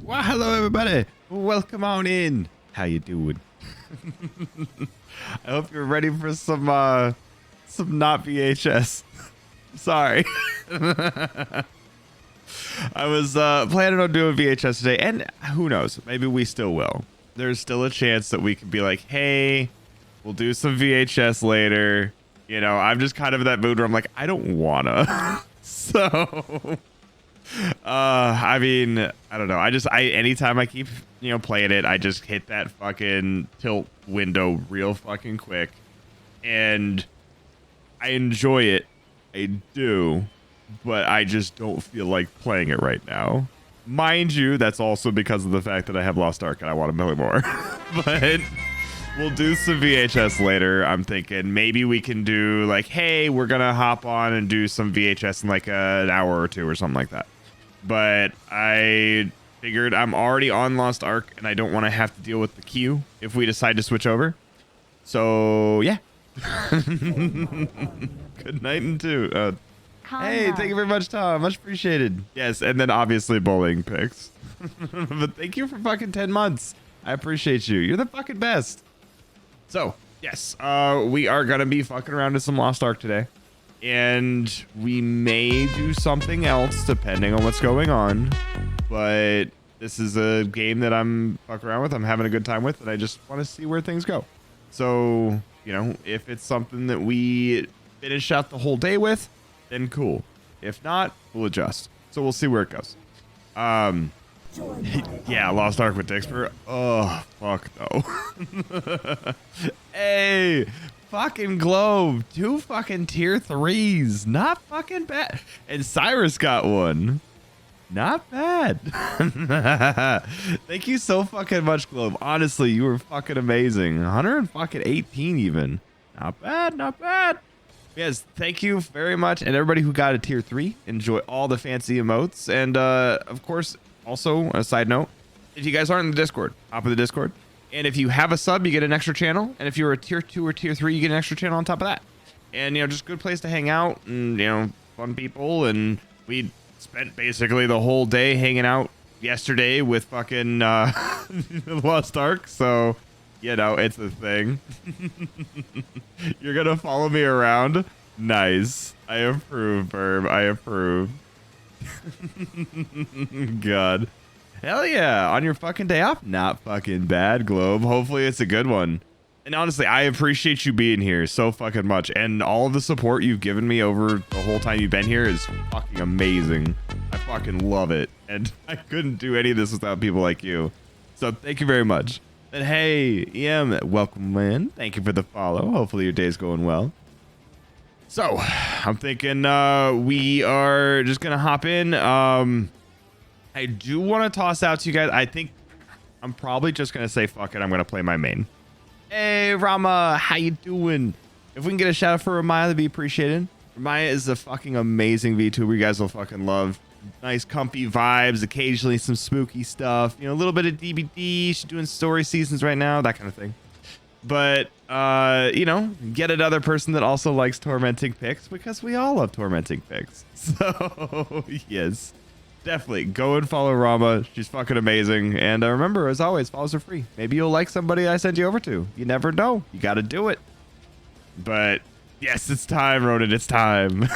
Well, hello everybody. Welcome on in. How you doing? I hope you're ready for some not VHS. Sorry. I was planning on doing VHS today, and who knows? Maybe we still will. There's still a chance that we could be like, hey, we'll do some VHS later. You know, I'm just kind of in that mood where I'm like, I don't wanna. So I mean, I don't know. Anytime I keep, playing it, I just hit that fucking tilt window real fucking quick. And I enjoy it. I do. But I just don't feel like playing it right now. Mind you, that's also because of the fact that I have Lost Ark and I want to play more. But we'll do some VHS later. I'm thinking maybe we can do like, hey, we're going to hop on and do some VHS in like an hour or two or something like that. But I figured I'm already on Lost Ark and I don't want to have to deal with the queue if we decide to switch over. So, yeah. Good night and two. Hey, thank you very much, Tom. Much appreciated. Yes, and then obviously bowling picks. But thank you for fucking 10 months. I appreciate you. You're the fucking best. So, yes, we are going to be fucking around with some Lost Ark today. And we may do something else depending on what's going on. But this is a game that I'm fucking around with. I'm having a good time with. And I just want to see where things go. So, if it's something that we finish out the whole day with, then cool. If not, we'll adjust. So we'll see where it goes. Yeah, Lost Ark with Dixper. Oh, fuck no. Hey, fucking Globe. 2 fucking tier 3s. Not fucking bad. And Cyrus got one. Not bad. Thank you so fucking much, Globe. Honestly, you were fucking amazing. 118 even. Not bad, not bad. Yes, thank you very much. And everybody who got a tier 3, enjoy all the fancy emotes. And of course, also a side note, if you guys aren't in the Discord, hop in the Discord. And if you have a sub, you get an extra channel. And if you're a tier 2 or tier 3, you get an extra channel on top of that. And, just a good place to hang out and, fun people. And we spent basically the whole day hanging out yesterday with fucking Lost Ark. So, it's a thing. You're going to follow me around? Nice. I approve, Burb. I approve. God. Hell yeah. On your fucking day off? Not fucking bad, Globe. Hopefully it's a good one. And honestly, I appreciate you being here so fucking much. And all of the support you've given me over the whole time you've been here is fucking amazing. I fucking love it. And I couldn't do any of this without people like you. So thank you very much. And hey, EM, welcome in. Thank you for the follow. Hopefully your day's going well. So, I'm thinking we are just going to hop in. I do want to toss out to you guys. I think I'm probably just going to say, fuck it. I'm going to play my main. Hey, Rama, how you doing? If we can get a shout out for Ramaya, that'd be appreciated. Ramaya is a fucking amazing VTuber you guys will fucking love. Nice comfy vibes, occasionally some spooky stuff, a little bit of DBD. She's doing story seasons right now, that kind of thing. But get another person that also likes tormenting pics, because we all love tormenting pics. So yes, definitely go and follow Rama. She's fucking amazing. And remember, as always, follows are free. Maybe you'll like somebody I send you over to. You never know. You got to do it. But yes, it's time, Ronan. It's time.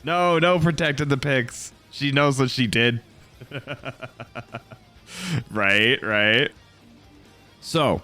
No, protected the pics. She knows what she did. Right. So,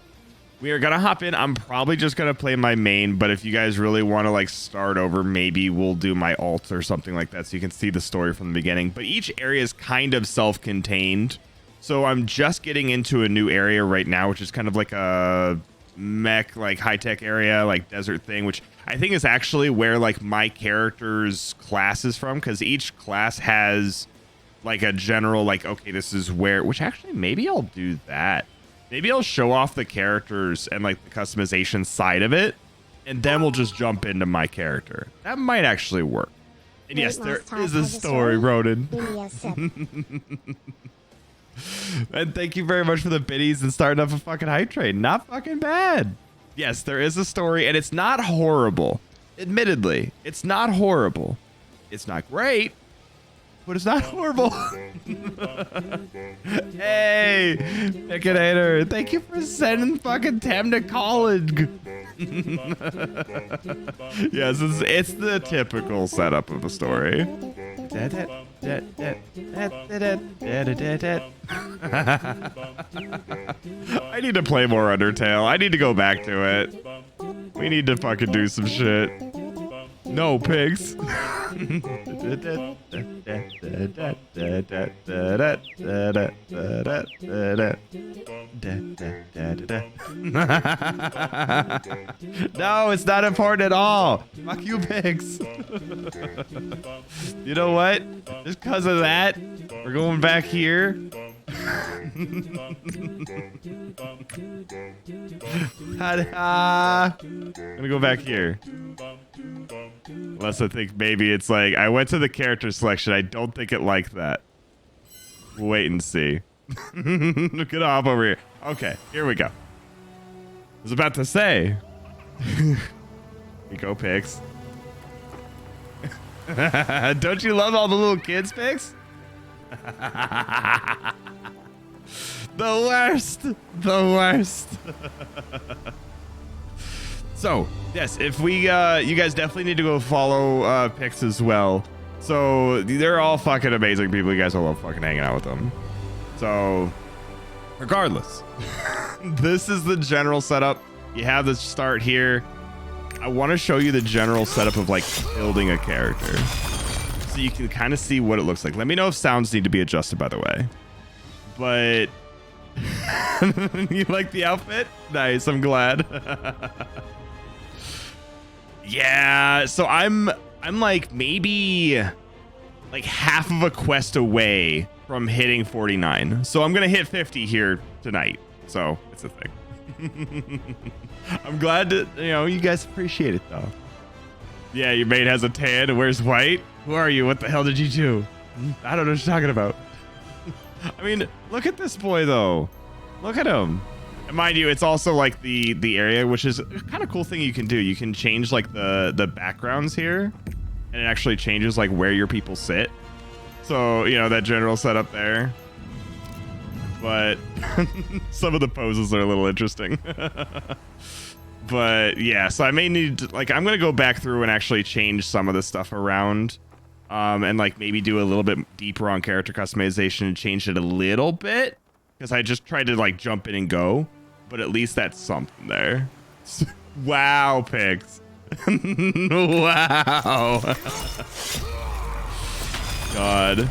we are going to hop in. I'm probably just going to play my main, but if you guys really want to start over, maybe we'll do my alt or something like that so you can see the story from the beginning. But each area is kind of self-contained. So, I'm just getting into a new area right now, which is kind of like a mech, high-tech area, desert thing, which I think is actually where my character's class is from, because each class has a general okay, this is where, which actually maybe I'll do that. Maybe I'll show off the characters and the customization side of it, and then we'll just jump into my character. That might actually work. And yes, there is a story, Ronan. And thank you very much for the biddies and starting up a fucking hype train. Not fucking bad. Yes, there is a story, and it's not horrible. Admittedly, it's not horrible. It's not great, but it's not horrible. Hey, Pickinator, thank you for sending fucking Tem to college. Yes, it's the typical setup of a story. I need to play more Undertale. I need to go back to it. We need to fucking do some shit. No, pigs. No, it's not important at all. Fuck you, pigs. You know what? Just because of that, we're going back here. I'm gonna go back here. Unless I think maybe it's like I went to the character selection. I don't think it liked that. We'll wait and see. Look at hop over here. Okay, here we go. I was about to say. Here you go, pigs. Don't you love all the little kids, pigs? The worst. The worst. So, yes, if we, you guys definitely need to go follow Pix as well. So, they're all fucking amazing people. You guys will love fucking hanging out with them. So, regardless, this is the general setup. You have the start here. I want to show you the general setup of like building a character. So you can kind of see what it looks like. Let me know if sounds need to be adjusted, by the way. But you like the outfit? Nice, I'm glad. Yeah, so I'm like maybe like half of a quest away from hitting 49. So I'm gonna hit 50 here tonight. So it's a thing. I'm glad to, you guys appreciate it though. Yeah, your mate has a tan and wears white. Who are you? What the hell did you do? I don't know what you're talking about. I mean, look at this boy though. Look at him. And mind you, it's also like the area, which is a kind of cool thing you can do. You can change like the backgrounds here, and it actually changes like where your people sit. So, that general setup there. But some of the poses are a little interesting. But yeah, so I may need to, like, I'm going to go back through and actually change some of the stuff around. And like maybe do a little bit deeper on character customization and change it a little bit. Because I just tried to like jump in and go. But at least that's something there. Wow, pigs. Wow. God.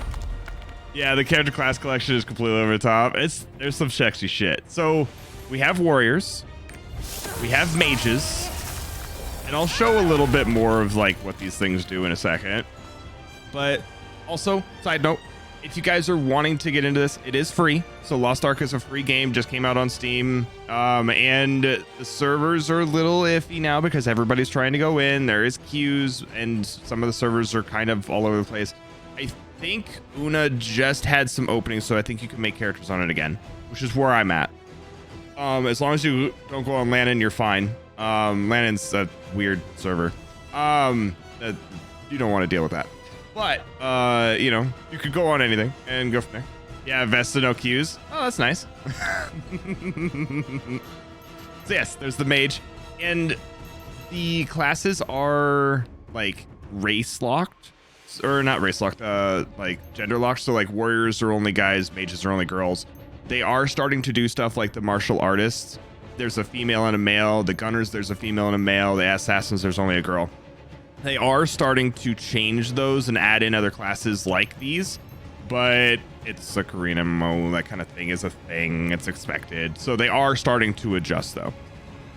Yeah, the character class collection is completely over the top. There's some sexy shit. So we have warriors. We have mages. And I'll show a little bit more of like what these things do in a second. But also, side note, if you guys are wanting to get into this, it is free. So Lost Ark is a free game, just came out on Steam. And the servers are a little iffy now because everybody's trying to go in. There is queues and some of the servers are kind of all over the place. I think Una just had some openings, so I think you can make characters on it again, which is where I'm at. As long as you don't go on Lannon, you're fine. Lannon's a weird server. You don't want to deal with that. But, you could go on anything and go from there. Yeah, Vesta, no queues. Oh, that's nice. So yes, there's the mage. And the classes are, like, race locked. Or not race locked, like, gender locked. So, like, warriors are only guys, mages are only girls. They are starting to do stuff like the martial artists. There's a female and a male. The gunners, there's a female and a male. The assassins, there's only a girl. They are starting to change those and add in other classes like these, but it's a Korean MMO. That kind of thing is a thing. It's expected. So they are starting to adjust though.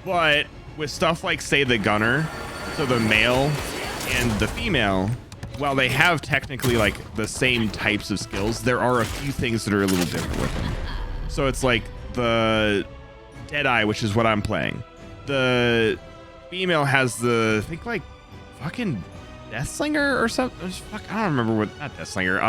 But with stuff like, say, the gunner, so the male and the female, while they have technically like the same types of skills, there are a few things that are a little different with them. So it's like the Deadeye, which is what I'm playing. The female has the, I think, like, fucking Deathslinger or something. Fuck, I don't remember what, not Deathslinger,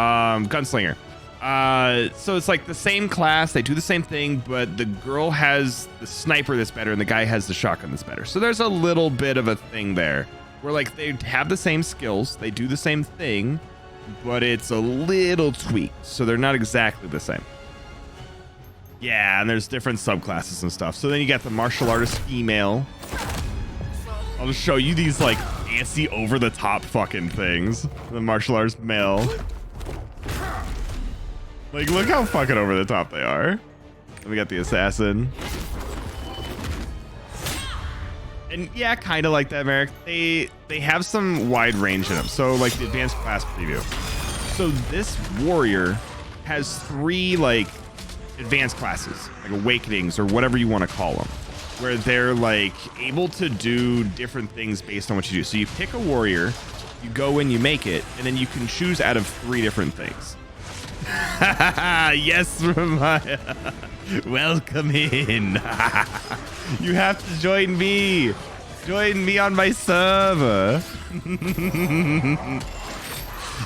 Gunslinger. So it's like the same class, they do the same thing, but the girl has the sniper that's better and the guy has the shotgun that's better. So there's a little bit of a thing there where like they have the same skills, they do the same thing, but it's a little tweaked, so they're not exactly the same. Yeah, and there's different subclasses and stuff. So then you got the martial artist female. I'll just show you these like fancy over the top fucking things. The martial artist male. Like, look how fucking over the top they are. And we got the assassin. And yeah, kind of like that, Merrick. They have some wide range in them. So like the advanced class preview. So this warrior has 3 like advanced classes, like awakenings or whatever you want to call them, where they're like able to do different things based on what you do. So you pick a warrior, you go in, you make it, and then you can choose out of 3 different things. Yes, Ramaya. Welcome in. You have to join me. Join me on my server.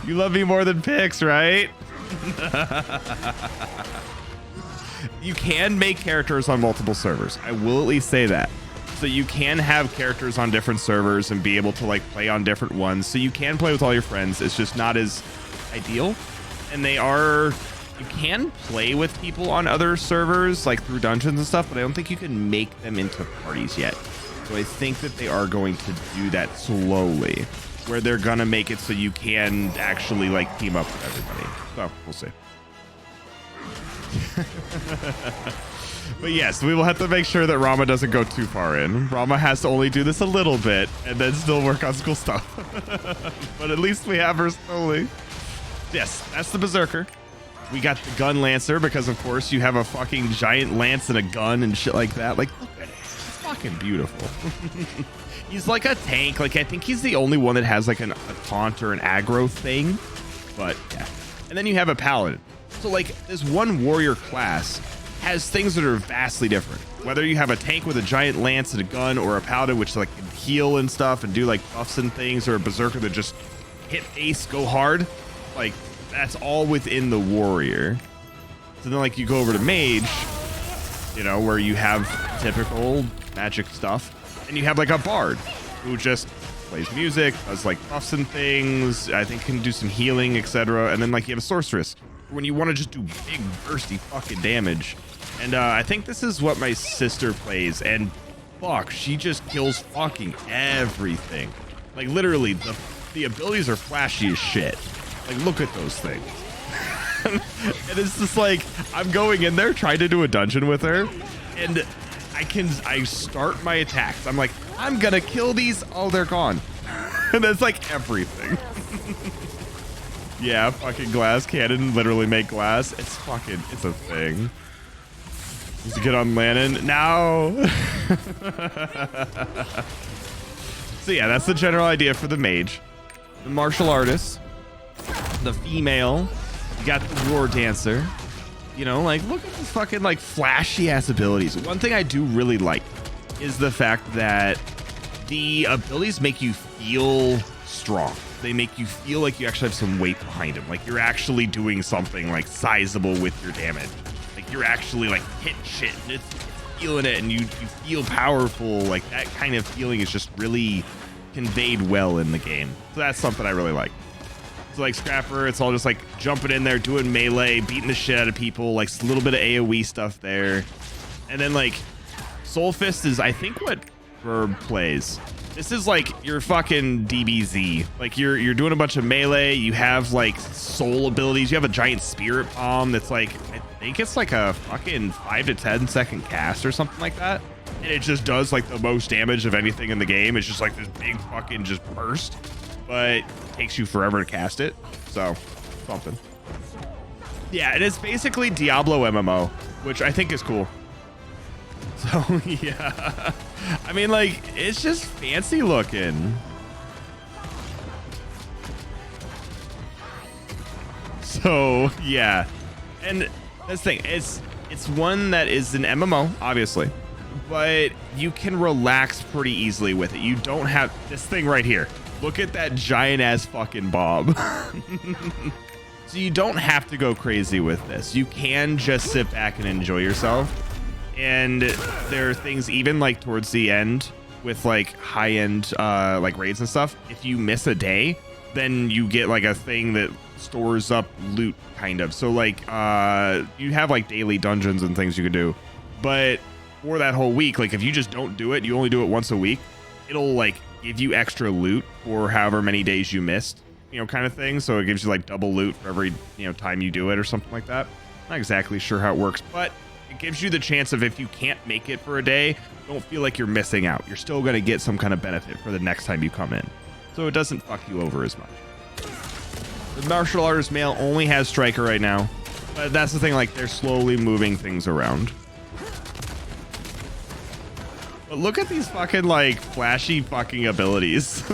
You love me more than Pix, right? You can make characters on multiple servers. I will at least say that. So you can have characters on different servers and be able to like play on different ones. So you can play with all your friends. It's just not as ideal. And you can play with people on other servers, like through dungeons and stuff, but I don't think you can make them into parties yet. So I think that they are going to do that slowly, where they're gonna make it so you can actually like team up with everybody. So we'll see. But yes, we will have to make sure that Rama doesn't go too far in. Rama has to only do this a little bit and then still work on school stuff. But at least we have her slowly. Yes, that's the Berserker. We got the Gun Lancer because, of course, you have a fucking giant lance and a gun and shit like that. Like, look at it. It's fucking beautiful. He's like a tank. Like, I think he's the only one that has like a taunt or an aggro thing. But yeah. And then you have a Paladin. So like this one warrior class has things that are vastly different. Whether you have a tank with a giant lance and a gun, or a Paladin which like can heal and stuff and do like buffs and things, or a Berserker that just hit base, go hard. Like, that's all within the warrior. So then like you go over to mage, you know, where you have typical magic stuff, and you have like a bard who just plays music, does like buffs and things, I think can do some healing, etc. And then like you have a sorceress when you want to just do big bursty fucking damage. And I think this is what my sister plays, and fuck, she just kills fucking everything. Like literally the abilities are flashy as shit. Like, look at those things. And it's just like, I'm going in there trying to do a dungeon with her, and I start my attacks. I'm like, I'm gonna kill these. Oh, they're gone. And that's like everything. Yeah, fucking glass cannon, literally make glass. It's a thing. Just get on Lannon now. So yeah, that's the general idea for the mage. The martial artist. The female, you got the war dancer, you know, like look at these fucking like flashy ass abilities. One thing I do really like is the fact that the abilities make you feel strong. They make you feel like you actually have some weight behind them, like you're actually doing something like sizable with your damage, like you're actually like hitting shit and it's feeling it, and you feel powerful. Like that kind of feeling is just really conveyed well in the game. So that's something I really like. So like Scrapper, it's all just like jumping in there, doing melee, beating the shit out of people, like a little bit of AoE stuff there. And then like Soul Fist is, I think, what Verb plays. This is like your fucking DBZ. Like you're doing a bunch of melee, you have like soul abilities, you have a giant spirit bomb that's like, I think it's like a fucking 5 to 10 second cast or something like that. And it just does like the most damage of anything in the game. It's just like this big fucking just burst. But it takes you forever to cast it. So, something. Yeah, it is basically Diablo MMO, which I think is cool. So, yeah. I mean, like, it's just fancy looking. So, yeah. And this thing, it's one that is an MMO, obviously. But you can relax pretty easily with it. You don't have this thing right here. Look at that giant ass fucking bob. So you don't have to go crazy with this. You can just sit back and enjoy yourself. And there are things even like towards the end with like high end like raids and stuff. If you miss a day, then you get like a thing that stores up loot kind of. So like you have like daily dungeons and things you can do, but for that whole week, like if you just don't do it, you only do it once a week, it'll like give you extra loot for however many days you missed, you know, kind of thing. So it gives you like double loot for every, you know, time you do it or something like that. Not exactly sure how it works, but it gives you the chance of, if you can't make it for a day, don't feel like you're missing out. You're still going to get some kind of benefit for the next time you come in. So it doesn't fuck you over as much. The martial artist male only has striker right now, but that's the thing, like they're slowly moving things around. But look at these fucking like flashy fucking abilities.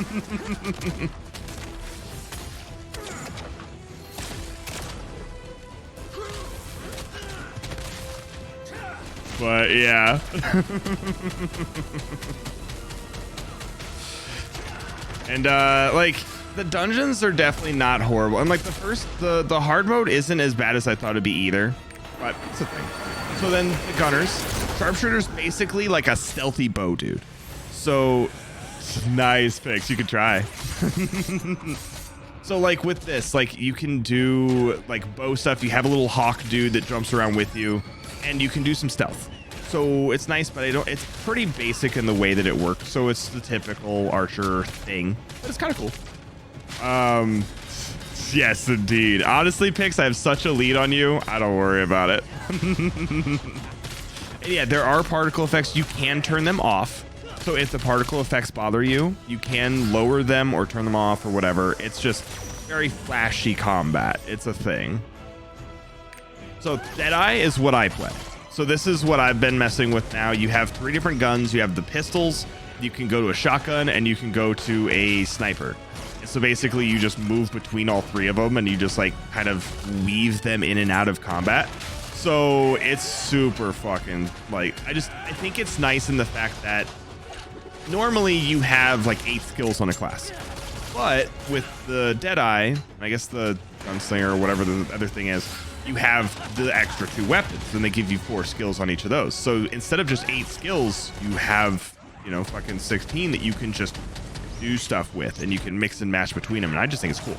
But yeah. And like the dungeons are definitely not horrible. And like the hard mode isn't as bad as I thought it'd be either. But it's the thing. So then the gunners, sharpshooter's basically like a stealthy bow dude. So nice picks, you could try. So like with this, like you can do like bow stuff. You have a little hawk dude that jumps around with you, and you can do some stealth. So it's nice, but it's pretty basic in the way that it works. So it's the typical archer thing, but it's kind of cool. Yes, indeed. Honestly, Pix, I have such a lead on you. I don't worry about it. And yeah, there are particle effects. You can turn them off. So if the particle effects bother you, you can lower them or turn them off or whatever. It's just very flashy combat. It's a thing. So Deadeye is what I play. So this is what I've been messing with now. You have 3 different guns. You have the pistols. You can go to a shotgun, and you can go to a sniper. So basically you just move between all 3 of them, and you just like kind of weave them in and out of combat. So it's super fucking like, I think it's nice in the fact that normally you have like 8 skills on a class, but with the Deadeye, I guess the gunslinger or whatever the other thing is, you have the extra 2 weapons, and they give you 4 skills on each of those. So instead of just 8 skills, you have, you know, fucking 16 that you can just do stuff with, and you can mix and match between them. And I just think it's cool.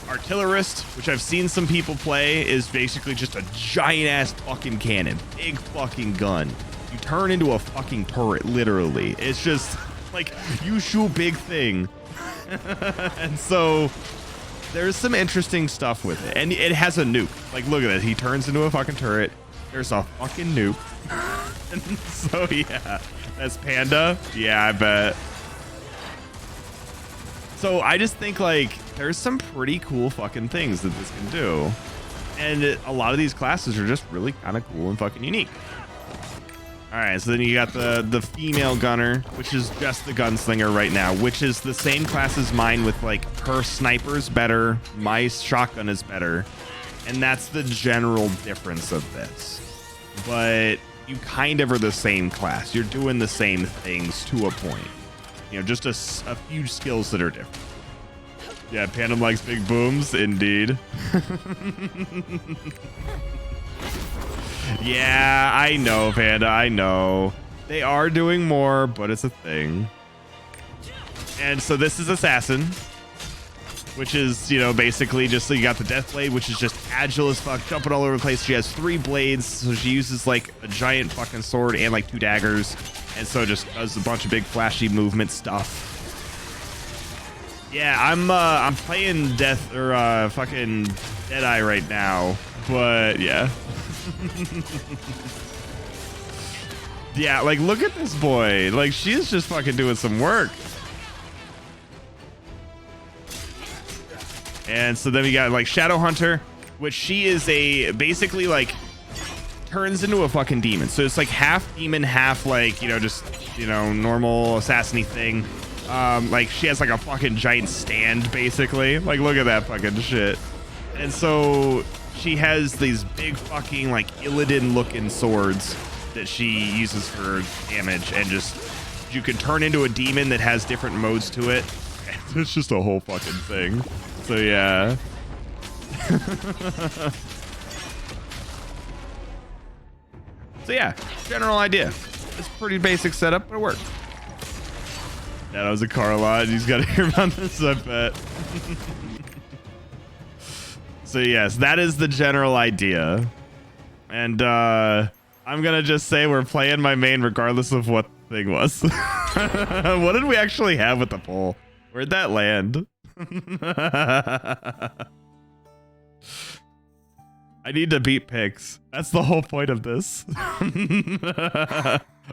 Artillerist, which I've seen some people play, is basically just a giant ass fucking cannon, big fucking gun. You turn into a fucking turret, literally. It's just like you shoot big thing. And so there's some interesting stuff with it, and it has a nuke. Like, look at it, he turns into a fucking turret. There's a fucking nuke. And so yeah, that's Panda. Yeah, I bet. So I just think like there's some pretty cool fucking things that this can do, and a lot of these classes are just really kind of cool and fucking unique. All right, so then you got the female gunner, which is just the gunslinger right now, which is the same class as mine, with like her sniper's better, my shotgun is better, and that's the general difference of this. But you kind of are the same class. You're doing the same things to a point. You know, just a few skills that are different. Yeah, Panda likes big booms, indeed. Yeah, I know, Panda, I know. They are doing more, but it's a thing. And so this is Assassin, which is, you know, basically just, so you got the Death Blade, which is just agile as fuck, jumping all over the place. She has 3 blades, so she uses like a giant fucking sword and like 2 daggers. And so just does a bunch of big flashy movement stuff. Yeah, I'm playing fucking Deadeye right now, but yeah. Yeah, like look at this boy. Like she's just fucking doing some work. And so then we got like Shadow Hunter, which she is basically like turns into a fucking demon. So it's like half demon, half like, you know, just, you know, normal assassin-y thing. Like she has like a fucking giant stand basically. Like look at that fucking shit. And so she has these big fucking like Illidan looking swords that she uses for damage, and just you can turn into a demon that has different modes to it. It's just a whole fucking thing. So yeah. So yeah, general idea. It's a pretty basic setup, but it worked. Yeah, that was a car lot. He's got to hear about this, I bet. So yes, that is the general idea. And I'm gonna just say we're playing my main regardless of what the thing was. What did we actually have with the pole? Where'd that land? I need to beat pigs. That's the whole point of this.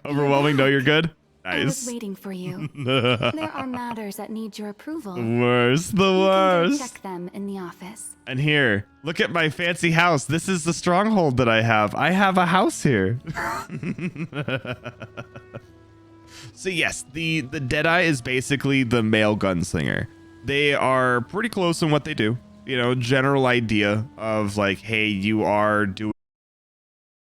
Overwhelming, no, you're good? Nice. I was waiting for you. There are matters that need your approval. The worst, the You worst. can go check them in the office. And here, look at my fancy house. This is the stronghold that I have. I have a house here. So yes, the Deadeye is basically the male gunslinger. They are pretty close in what they do. You know, general idea of like, hey, you are doing